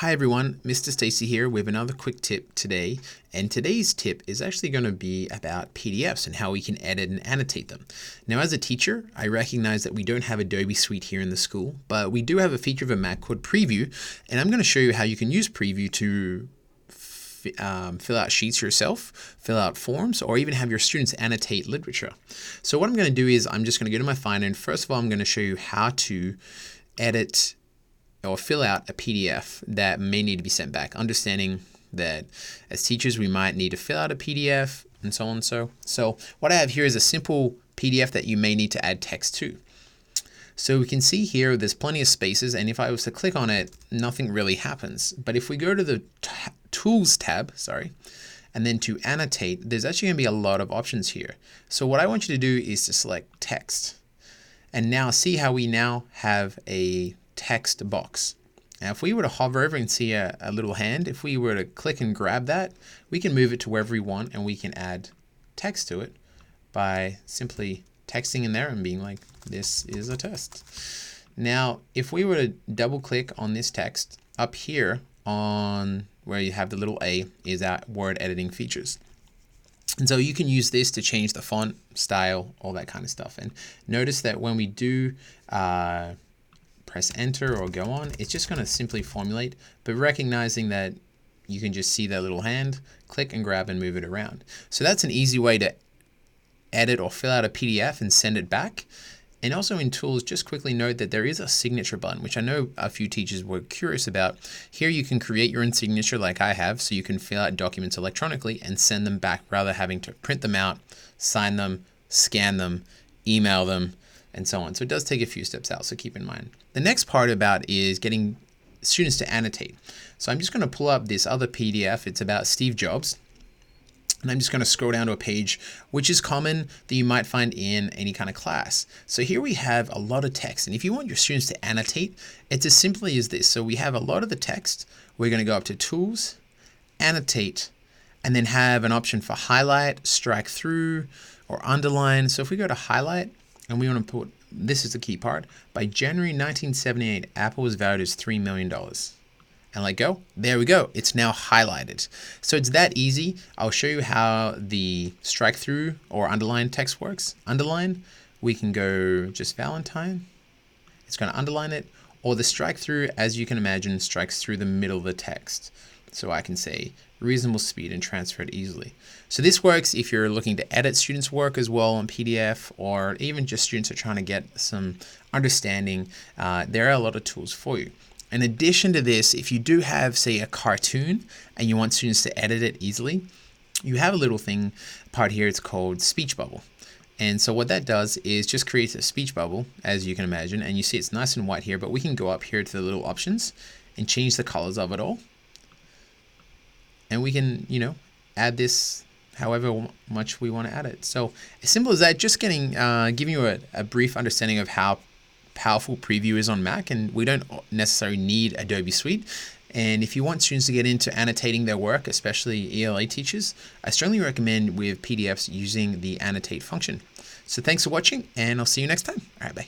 Hi everyone, Mr. Stacy here with another quick tip today, and today's tip is actually going to be about PDFs and how we can edit and annotate them. Now as a teacher, I recognize that we don't have Adobe Suite here in the school, but we do have a feature of a Mac called Preview, and I'm going to show you how you can use Preview to fill out sheets yourself, fill out forms, or even have your students annotate literature. So what I'm going to do is I'm just going to go to my Finder, and first of all I'm going to show you how to edit or fill out a PDF that may need to be sent back, understanding that as teachers we might need to fill out a PDF and so on. So what I have here is a simple PDF that you may need to add text to. So we can see here there's plenty of spaces, and if I was to click on it, nothing really happens. But if we go to the Tools tab, and then to Annotate, there's actually going to be a lot of options here. So what I want you to do is to select Text. And now see how we now have a text box. Now if we were to hover over and see a little hand, if we were to click and grab that, we can move it to wherever we want, and we can add text to it by simply texting in there and being like, this is a test. Now if we were to double click on this text, up here on where you have the little A is our word editing features. And so you can use this to change the font, style, all that kind of stuff. And notice that when we do press enter or go on, it's just going to simply formulate, but recognizing that you can just see that little hand, click and grab and move it around. So that's an easy way to edit or fill out a PDF and send it back. And also in Tools, just quickly note that there is a signature button, which I know a few teachers were curious about. Here you can create your own signature like I have, so you can fill out documents electronically and send them back rather than having to print them out, sign them, scan them, email them, and so on. So it does take a few steps out, so keep in mind. The next part about is getting students to annotate. So I'm just going to pull up this other PDF. It's about Steve Jobs. And I'm just going to scroll down to a page which is common that you might find in any kind of class. So here we have a lot of text. And if you want your students to annotate, it's as simply as this. So we have a lot of the text. We're going to go up to Tools, Annotate, and then have an option for highlight, strike through, or underline. So if we go to highlight, and we want to put, this is the key part, by January 1978, Apple was valued as $3 million. And let go, there we go, it's now highlighted. So it's that easy. I'll show you how the strike through or underline text works. Underline, we can go just Valentine, it's going to underline it, or the strike through, as you can imagine, strikes through the middle of the text. So I can say reasonable speed and transfer it easily. So this works if you're looking to edit students' work as well on PDF, or even just students are trying to get some understanding. There are a lot of tools for you. In addition to this, if you do have, say, a cartoon and you want students to edit it easily, you have a little thing part here, it's called Speech Bubble. And so what that does is just creates a speech bubble, as you can imagine, and you see it's nice and white here, but we can go up here to the little options and change the colors of it all. And we can, add this however much we want to add it. So as simple as that, just giving you a brief understanding of how powerful Preview is on Mac, and we don't necessarily need Adobe Suite. And if you want students to get into annotating their work, especially ELA teachers, I strongly recommend with PDFs using the Annotate function. So thanks for watching, and I'll see you next time. All right, bye.